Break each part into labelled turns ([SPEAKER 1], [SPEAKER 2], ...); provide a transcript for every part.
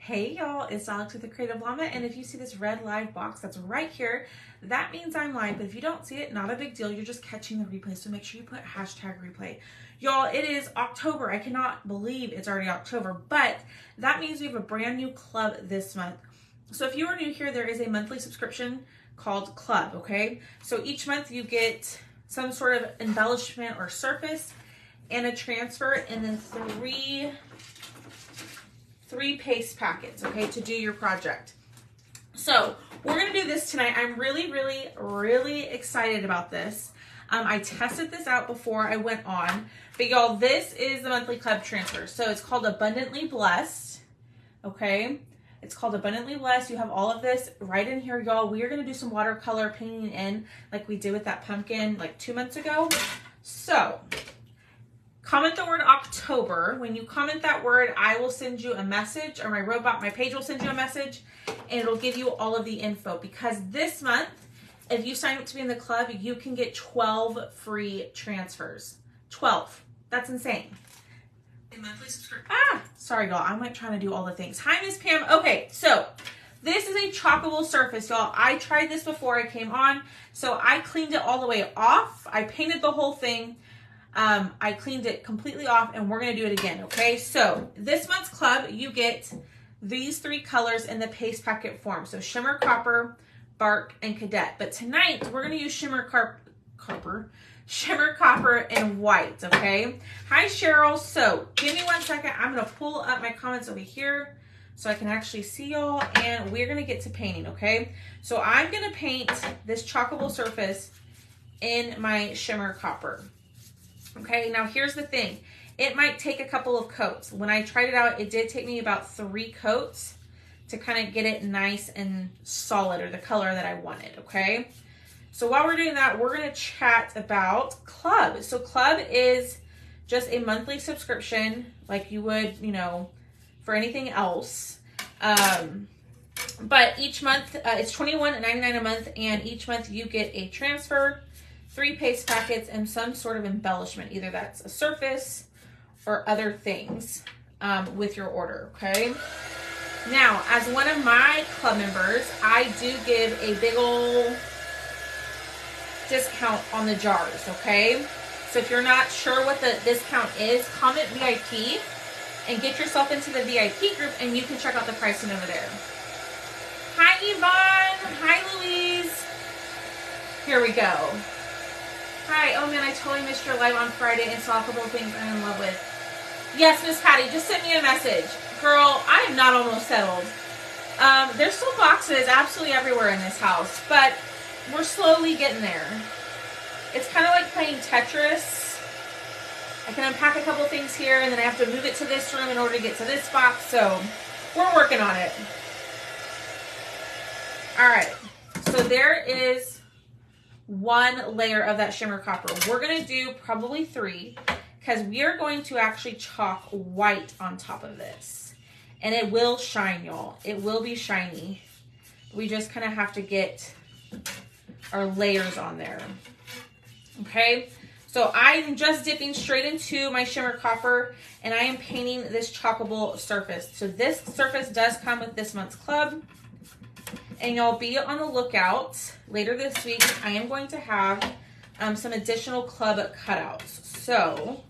[SPEAKER 1] Hey y'all, it's Alex with the Creative Llama, and if you see this red live box that's right here, that means I'm live. But if you don't see it, not a big deal. You're just catching the replay, so make sure you put #replay. Y'all, it is October. I cannot believe it's already October, but that means we have a brand new club this month. So if you are new here, there is a monthly subscription called Club, okay? So each month you get some sort of embellishment or surface and a transfer, and then three paste packets, okay, to do your project. So we're gonna do this tonight. I'm really excited about this. I tested this out before I went on, but y'all, this is the monthly club transfer. So it's called Abundantly Blessed, okay? It's called Abundantly Blessed. You have all of this right in here, y'all. We are gonna do some watercolor painting in like we did with that pumpkin like 2 months ago. So comment the word October. When you comment that word, I will send you a message, or my robot, my page will send you a message, and it'll give you all of the info. Because this month, if you sign up to be in the club, you can get 12 free transfers. 12. That's insane. Monthly subscription. Sorry, y'all. I'm like trying to do all the things. Hi, Miss Pam. Okay, so this is a chalkable surface, y'all. I tried this before I came on, so I cleaned it all the way off. I painted the whole thing. I cleaned it completely off, and we're going to do it again, okay? So this month's club, you get these 3 colors in the paste packet form. So Shimmer, Copper, Bark, and Cadet. But tonight, we're going to use Shimmer, Copper, and White, okay? Hi, Cheryl. So give me 1 second. I'm going to pull up my comments over here so I can actually see y'all, and we're going to get to painting, okay? So I'm going to paint this chalkable surface in my Shimmer Copper. Okay, now here's the thing. It might take a couple of coats. When I tried it out, it did take me about 3 coats to kind of get it nice and solid, or the color that I wanted, okay? So while we're doing that, we're going to chat about Club. So Club is just a monthly subscription like you would, you know, for anything else. But each month, it's $21.99 a month, and each month you get a transfer, 3 paste packets, and some sort of embellishment. Either that's a surface or other things with your order, okay? Now, as one of my club members, I do give a big ol' discount on the jars, okay? So if you're not sure what the discount is, comment VIP and get yourself into the VIP group, and you can check out the pricing over there. Hi, Yvonne. Hi, Louise. Here we go. Hi, oh man, I totally missed your live on Friday and saw a couple of things I'm in love with. Yes, Miss Patty, just send me a message. Girl, I am not almost settled. There's still boxes absolutely everywhere in this house, but we're slowly getting there. It's kind of like playing Tetris. I can unpack a couple things here, and then I have to move it to this room in order to get to this box, so we're working on it. All right, so there is 1 layer of that Shimmer Copper. We're going to do probably 3, because we are going to actually chalk white on top of this. And it will shine, y'all. It will be shiny. We just kind of have to get our layers on there. Okay? So I'm just dipping straight into my Shimmer Copper, and I am painting this chalkable surface. So this surface does come with this month's club. And y'all be on the lookout. Later this week, I am going to have some additional club cutouts. So,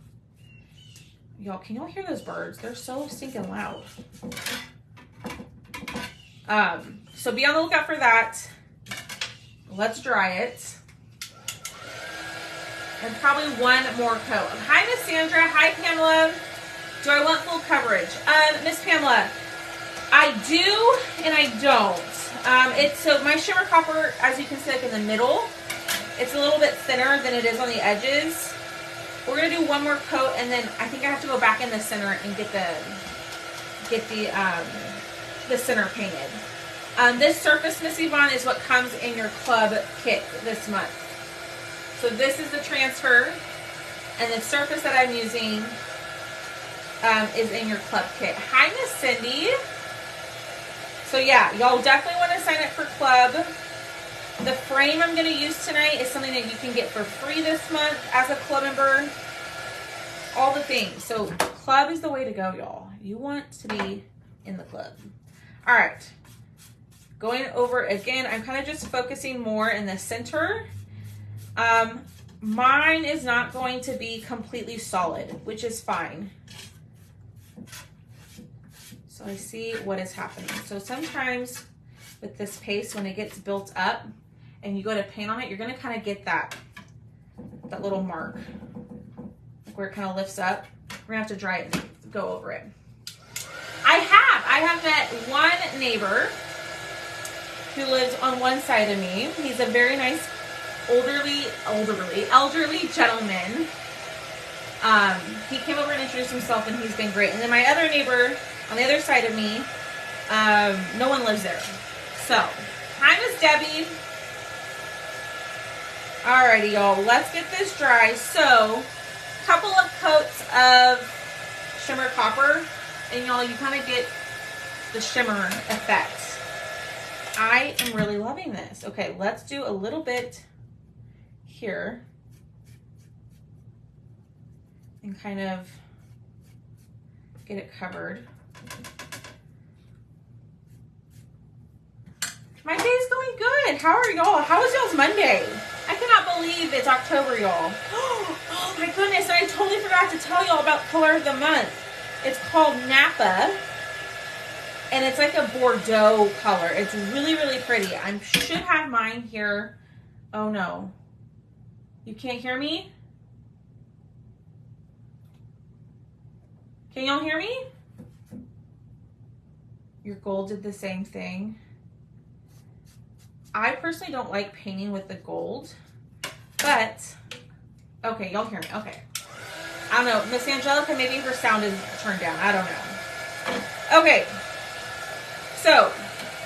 [SPEAKER 1] y'all, can y'all hear those birds? They're so stinking loud. So be on the lookout for that. Let's dry it. And probably 1 more coat. Hi, Miss Sandra. Hi, Pamela. Do I want full coverage? Miss Pamela, I do and I don't. So my Shimmer Copper, as you can see, like in the middle, it's a little bit thinner than it is on the edges. We're gonna do 1 more coat, and then I think I have to go back in the center and get the center painted. This surface, Miss Yvonne, is what comes in your club kit this month. So this is the transfer, and the surface that I'm using is in your club kit. Hi, Miss Cindy. So yeah, y'all definitely want to sign up for Club. The frame I'm going to use tonight is something that you can get for free this month as a club member. All the things. So Club is the way to go, y'all. You want to be in the club. All right, going over again, I'm kind of just focusing more in the center. Mine is not going to be completely solid, which is fine. So I see what is happening. So sometimes with this paste, when it gets built up and you go to paint on it, you're gonna kind of get that little mark, like where it kind of lifts up. We're gonna have to dry it and go over it. I have met one neighbor who lives on one side of me. He's a very nice elderly gentleman. He came over and introduced himself, and he's been great. And then my other neighbor on the other side of me, no one lives there. So, hi, Miss Debbie. Alrighty, y'all, let's get this dry. So, couple of coats of shimmer copper, and y'all, you kind of get the shimmer effect. I am really loving this. Okay, let's do a little bit here and kind of get it covered. My day's going good. How are y'all? How was y'all's Monday? I cannot believe it's October, y'all. Oh my goodness, and I totally forgot to tell y'all about color of the month. It's called Napa, and it's like a Bordeaux color. It's really, really pretty. I should have mine here. Oh no. You can't hear me? Can y'all hear me? Your gold did the same thing. I personally don't like painting with the gold, but okay, y'all hear me. Okay. I don't know. Miss Angelica, maybe her sound is turned down. I don't know. Okay. So,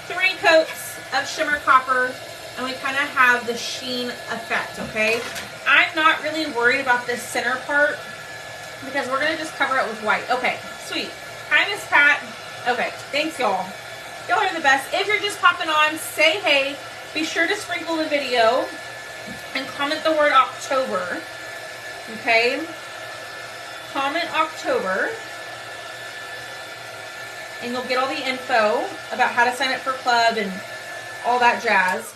[SPEAKER 1] 3 coats of shimmer copper, and we kind of have the sheen effect, okay? I'm not really worried about this center part because we're going to just cover it with white. Okay, sweet. Hi, Miss Pat. Okay, thanks, y'all. Y'all are the best. If you're just popping on, say hey. Be sure to sprinkle the video and comment the word October, okay? Comment October, and you'll get all the info about how to sign up for club and all that jazz.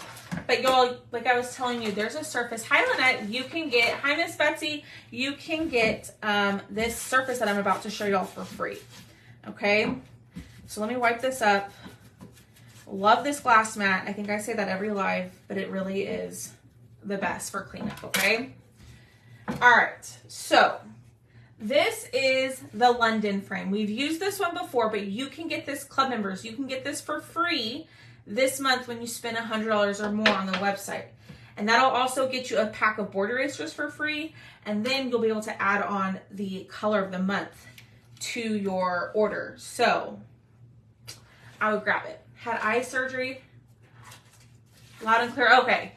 [SPEAKER 1] But y'all, like I was telling you, there's a surface. Hi, Lynette. You can get, hi, Miss Betsy. You can get this surface that I'm about to show y'all for free, okay? So let me wipe this up. Love this glass mat. I think I say that every live, but it really is the best for cleanup, okay? All right, so this is the London frame. We've used this one before, but you can get this, club members, you can get this for free this month when you spend $100 or more on the website. And that'll also get you a pack of board erasers for free, and then you'll be able to add on the color of the month to your order. So I would grab it. Had eye surgery. Loud and clear. Okay.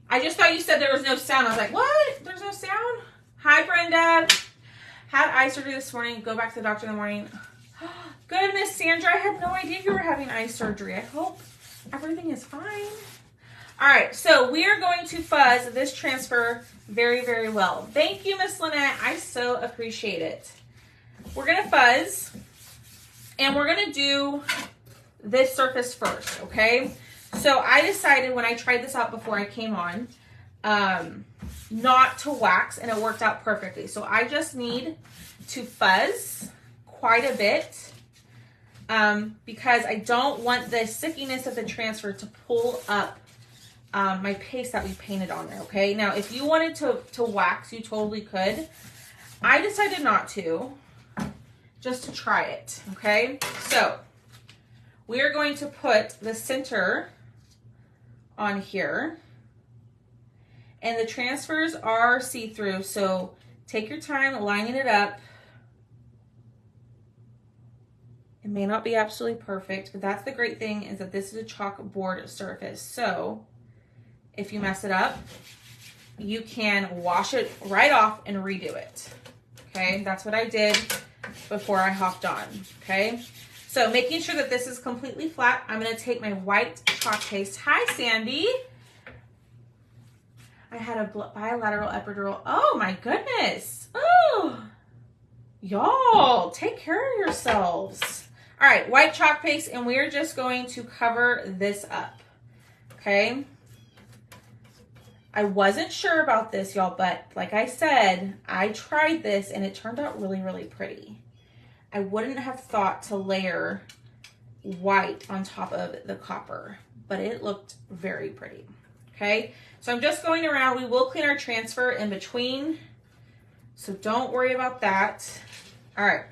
[SPEAKER 1] I just thought you said there was no sound. I was like, what? There's no sound? Hi, Brenda. Had eye surgery this morning. Go back to the doctor in the morning. Goodness, Sandra. I had no idea you were having eye surgery. I hope everything is fine. All right. So we are going to fuzz this transfer very, very well. Thank you, Miss Lynette. I so appreciate it. We're going to fuzz, and we're going to do this surface first, okay? So I decided when I tried this out before I came on, not to wax, and it worked out perfectly. So I just need to fuzz quite a bit because I don't want the stickiness of the transfer to pull up my paste that we painted on there, okay? Now, if you wanted to wax, you totally could. I decided not to, just to try it, okay? So we are going to put the center on here, and the transfers are see-through, so take your time lining it up. It may not be absolutely perfect, but that's the great thing, is that this is a chalkboard surface. So if you mess it up, you can wash it right off and redo it. Okay, that's what I did before I hopped on. Okay. So making sure that this is completely flat, I'm going to take my white chalk paste. Hi, Sandy. I had a bilateral epidural. Oh, my goodness. Oh, y'all, take care of yourselves. All right, white chalk paste, and we're just going to cover this up, okay? I wasn't sure about this, y'all, but like I said, I tried this and it turned out really, really pretty. I wouldn't have thought to layer white on top of the copper, but it looked very pretty, okay? So I'm just going around. We will clean our transfer in between, so don't worry about that. All right,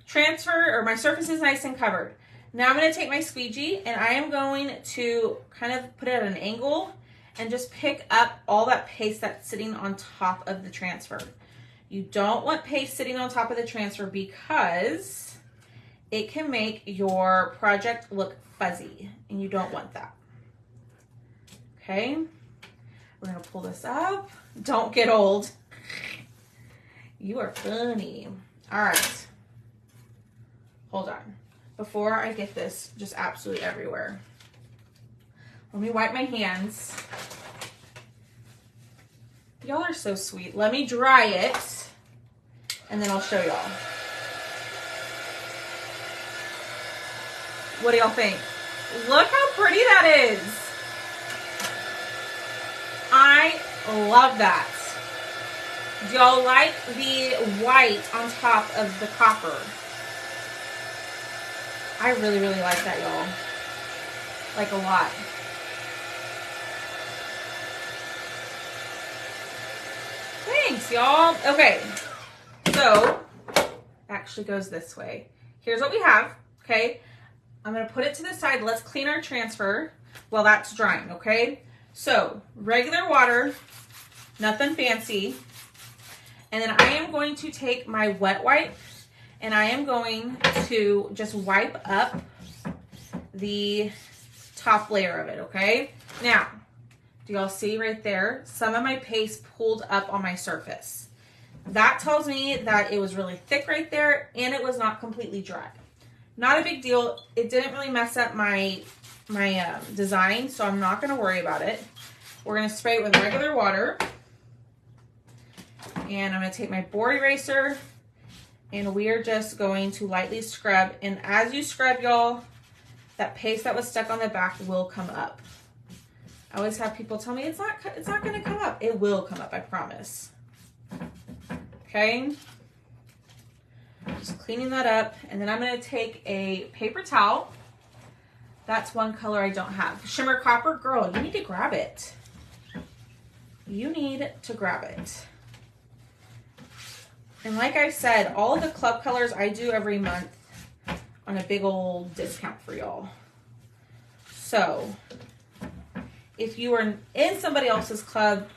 [SPEAKER 1] transfer, or my surface is nice and covered. Now I'm gonna take my squeegee and I am going to kind of put it at an angle and just pick up all that paste that's sitting on top of the transfer. You don't want paste sitting on top of the transfer because it can make your project look fuzzy, and you don't want that. Okay, we're gonna pull this up. Don't get old. You are funny. All right, hold on. Before I get this just absolutely everywhere, let me wipe my hands. Y'all are so sweet. Let me dry it, and then I'll show y'all. What do y'all think? Look how pretty that is. I love that. Do y'all like the white on top of the copper? I really, really like that, y'all. Like a lot. Thanks, y'all. Okay, so actually goes this way. Here's what we have, okay? I'm gonna put it to the side. Let's clean our transfer while that's drying, okay? So regular water, nothing fancy. And then I am going to take my wet wipe and I am going to just wipe up the top layer of it, okay? Now, do y'all see right there? Some of my paste pulled up on my surface. That tells me that it was really thick right there and it was not completely dry. Not a big deal. It didn't really mess up my design, so I'm not gonna worry about it. We're gonna spray it with regular water. And I'm gonna take my board eraser and we're just going to lightly scrub. And as you scrub, y'all, that paste that was stuck on the back will come up. I always have people tell me it's not gonna come up. It will come up, I promise. Okay, just cleaning that up. And then I'm gonna take a paper towel. That's one color I don't have. Shimmer Copper, girl, you need to grab it. You need to grab it. And like I said, all of the club colors I do every month on a big old discount for y'all. So if you are in somebody else's club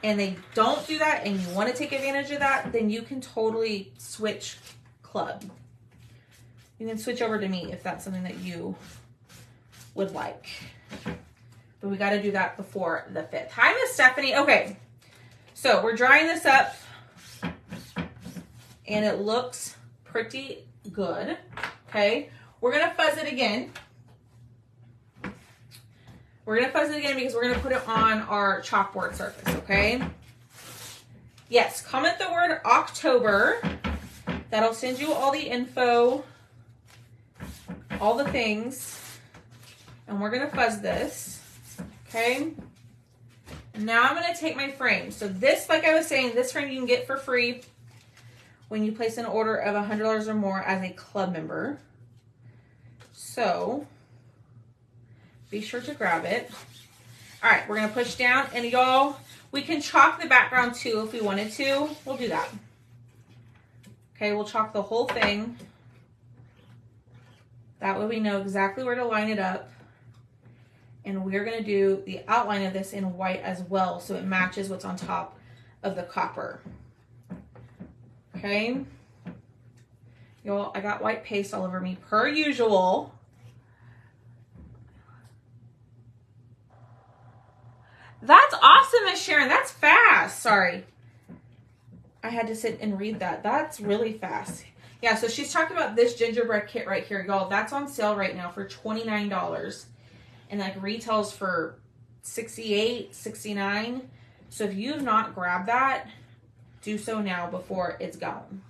[SPEAKER 1] and they don't do that and you want to take advantage of that, then you can totally switch club. You can switch over to me if that's something that you would like. But we got to do that before the 5th. Hi, Miss Stephanie. Okay, so we're drying this up and it looks pretty good. Okay, we're going to fuzz it again. We're going to fuzz it again because we're going to put it on our chalkboard surface, okay? Yes, comment the word October. That'll send you all the info, all the things. And we're going to fuzz this, okay? And now I'm going to take my frame. So this, like I was saying, this frame you can get for free when you place an order of $100 or more as a club member. So be sure to grab it. All right, we're gonna push down, and y'all, we can chalk the background too if we wanted to. We'll do that. Okay, we'll chalk the whole thing. That way we know exactly where to line it up. And we're gonna do the outline of this in white as well, so it matches what's on top of the copper. Okay. Y'all, I got white paste all over me per usual. That's awesome, Miss Sharon. That's fast. Sorry. I had to sit and read that. That's really fast. Yeah, so she's talking about this gingerbread kit right here, y'all. That's on sale right now for $29. And like retails for $68, $69. So if you've not grabbed that, do so now before it's gone.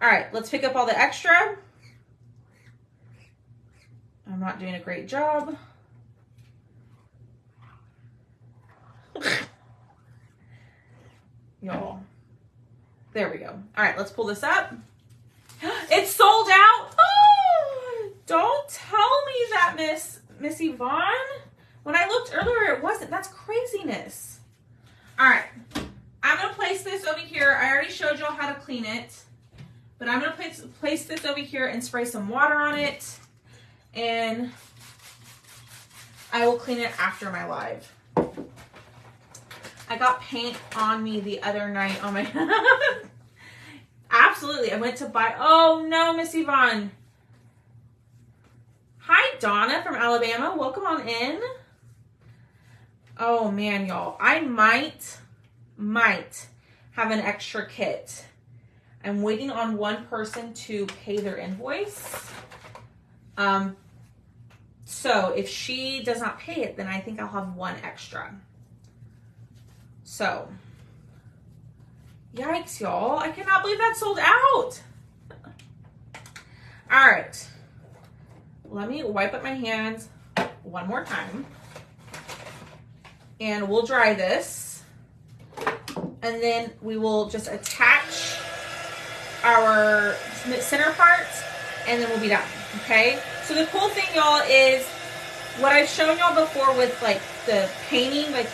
[SPEAKER 1] All right, let's pick up all the extra. I'm not doing a great job. Y'all. There we go. All right, let's pull this up. It's sold out. Oh, don't tell me that, Miss Yvonne. When I looked earlier, it wasn't. That's craziness. All right, I'm gonna place this over here. I already showed y'all how to clean it, but I'm gonna place this over here and spray some water on it, and I will clean it after my live. I got paint on me the other night on my Absolutely. I went to buy, oh no, Miss Yvonne. Hi, Donna from Alabama. Welcome on in. Oh man, y'all. I might have an extra kit. I'm waiting on one person to pay their invoice. So if she does not pay it, then I think I'll have one extra. So, yikes, y'all. I cannot believe that sold out. All right. Let me wipe up my hands one more time. And we'll dry this. And then we will just attach our center parts and then we'll be done, okay? So the cool thing, y'all, is what I've shown y'all before with like the painting, like,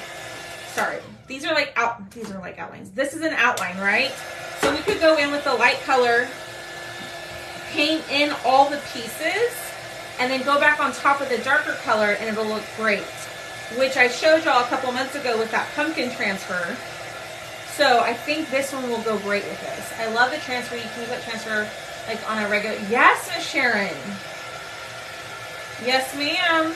[SPEAKER 1] sorry. These are like outlines. This is an outline, right? So we could go in with the light color, paint in all the pieces, and then go back on top with the darker color and it'll look great. Which I showed y'all a couple months ago with that pumpkin transfer. So I think this one will go great with this. I love the transfer. You can use that transfer like on a regular, yes, Miss Sharon. Yes, ma'am.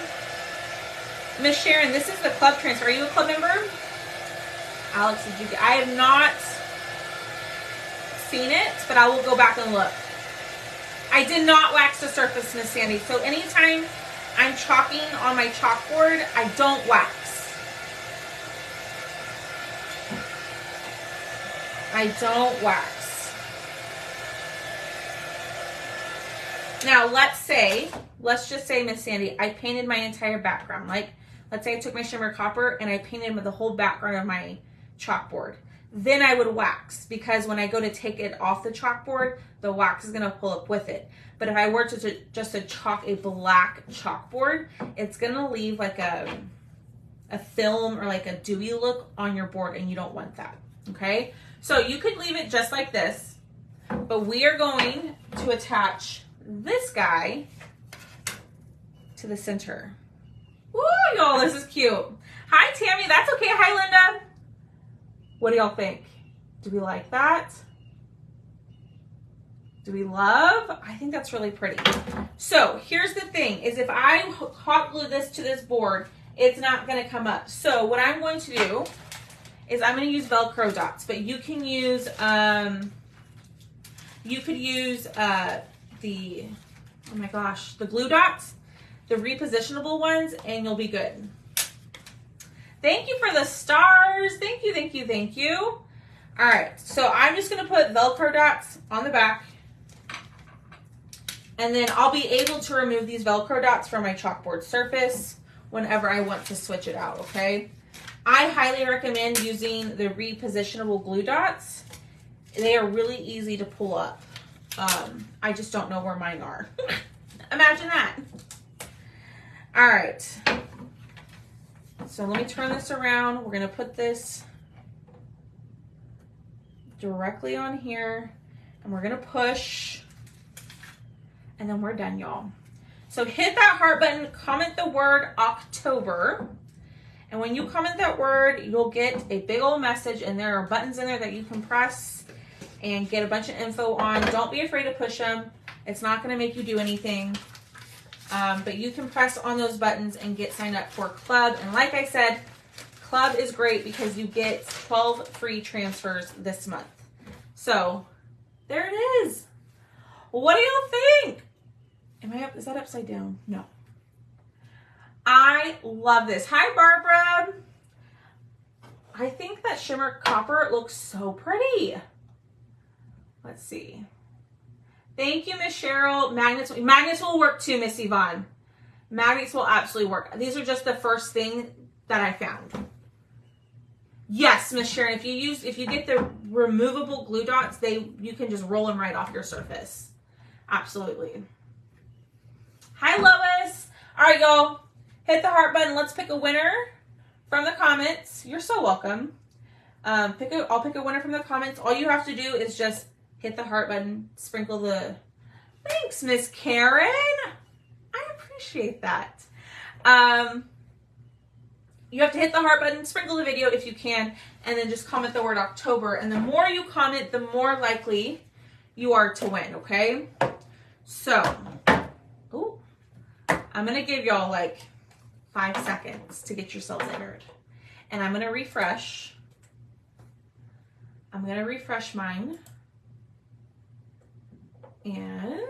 [SPEAKER 1] Miss Sharon, this is the club transfer. Are you a club member? Alex, did you? I have not seen it, but I will go back and look. I did not wax the surface, Miss Sandy. So anytime I'm chalking on my chalkboard, I don't wax. I don't wax. Now, let's just say, Miss Sandy, I painted my entire background. Like, let's say I took my shimmer copper and I painted with the whole background of my chalkboard. Then I would wax, because when I go to take it off the chalkboard, the wax is going to pull up with it. But if I were to just to chalk a black chalkboard, it's going to leave like a film or like a dewy look on your board, and you don't want that. Okay? So you could leave it just like this, but we are going to attach this guy to the center. Woo, y'all, this is cute. Hi, Tammy. That's okay. Hi, Linda. What do y'all think? Do we like that? Do we love? I think that's really pretty. So here's the thing, is if I hot glue this to this board, it's not going to come up. So what I'm going to do is I'm going to use Velcro dots, but you can use, the, oh my gosh, the glue dots, the repositionable ones, and you'll be good. Thank you for the stars. Thank you, thank you, thank you. All right, so I'm just gonna put Velcro dots on the back, and then I'll be able to remove these Velcro dots from my chalkboard surface whenever I want to switch it out, okay? I highly recommend using the repositionable glue dots. They are really easy to pull up. I just don't know where mine are. Imagine that. All right. So let me turn this around. We're going to put this directly on here, and we're going to push, and then we're done, y'all. So hit that heart button, comment the word October, and when you comment that word, you'll get a big old message, and there are buttons in there that you can press and get a bunch of info on. Don't be afraid to push them. It's not going to make you do anything. But you can press on those buttons and get signed up for Club. And like I said, Club is great because you get 12 free transfers this month. So there it is. What do you think? Is that upside down? No. I love this. Hi, Barbara. I think that shimmer copper looks so pretty. Let's see. Thank you, Miss Cheryl. Magnets will work too, Miss Yvonne. Magnets will absolutely work. These are just the first thing that I found. Yes, Miss Sharon, if you get the removable glue dots, you can just roll them right off your surface. Absolutely. Hi, Lois. All right, y'all. Hit the heart button. Let's pick a winner from the comments. You're so welcome. I'll pick a winner from the comments. All you have to do is just hit the heart button, sprinkle the... Thanks, Miss Karen. I appreciate that. You have to hit the heart button, sprinkle the video if you can, and then just comment the word October. And the more you comment, the more likely you are to win, okay? So, ooh, I'm going to give y'all like 5 seconds to get yourselves entered. And I'm going to refresh. I'm going to refresh mine. And,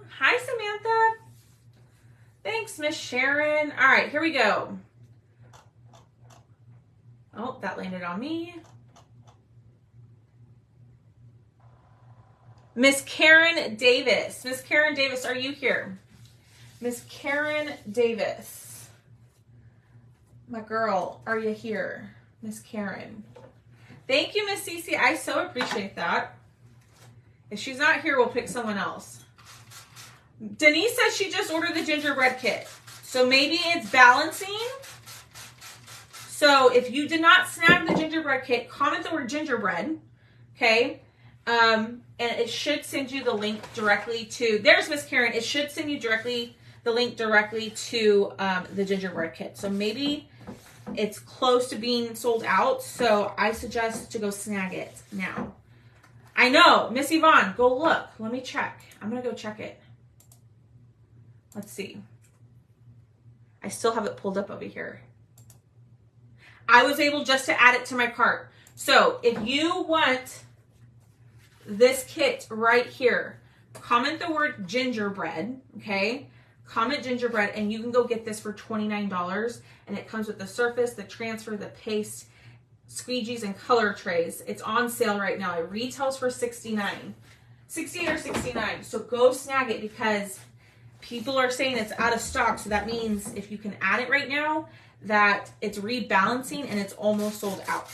[SPEAKER 1] hi, Samantha. Thanks, Miss Sharon. All right, here we go. Oh, that landed on me. Miss Karen Davis. Miss Karen Davis, are you here? Miss Karen Davis. My girl, are you here? Miss Karen. Thank you, Miss Cece. I so appreciate that. If she's not here, we'll pick someone else. Denise says she just ordered the gingerbread kit. So maybe it's balancing. So if you did not snag the gingerbread kit, comment the word gingerbread, okay? And it should send you the link directly to, there's Miss Karen, it should send you the link directly to the gingerbread kit. So maybe it's close to being sold out, so I suggest to go snag it now. I know, Miss Yvonne, go look. Let me check. I'm gonna go check it. Let's see. I still have it pulled up over here. I was able just to add it to my cart. So if you want this kit right here, comment the word gingerbread, okay? Comment gingerbread and you can go get this for $29, and it comes with the surface, the transfer, the paste, squeegees, and color trays. It's on sale right now. It retails for $69 or $69. So go snag it because people are saying it's out of stock. So that means if you can add it right now, that it's rebalancing and it's almost sold out.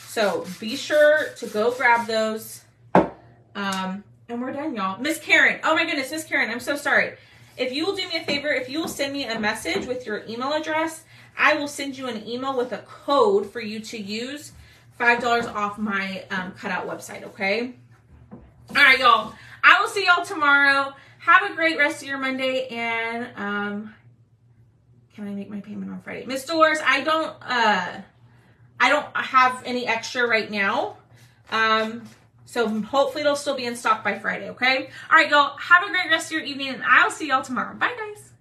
[SPEAKER 1] So be sure to go grab those. And we're done, y'all. Miss Karen. Oh my goodness, Miss Karen, I'm so sorry. If you will do me a favor, if you will send me a message with your email address, I will send you an email with a code for you to use, $5 off my cutout website, okay? All right, y'all. I will see y'all tomorrow. Have a great rest of your Monday, and can I make my payment on Friday? Miss Dolores, I don't have any extra right now. So hopefully it'll still be in stock by Friday, okay? All right, y'all. Have a great rest of your evening, and I'll see y'all tomorrow. Bye, guys.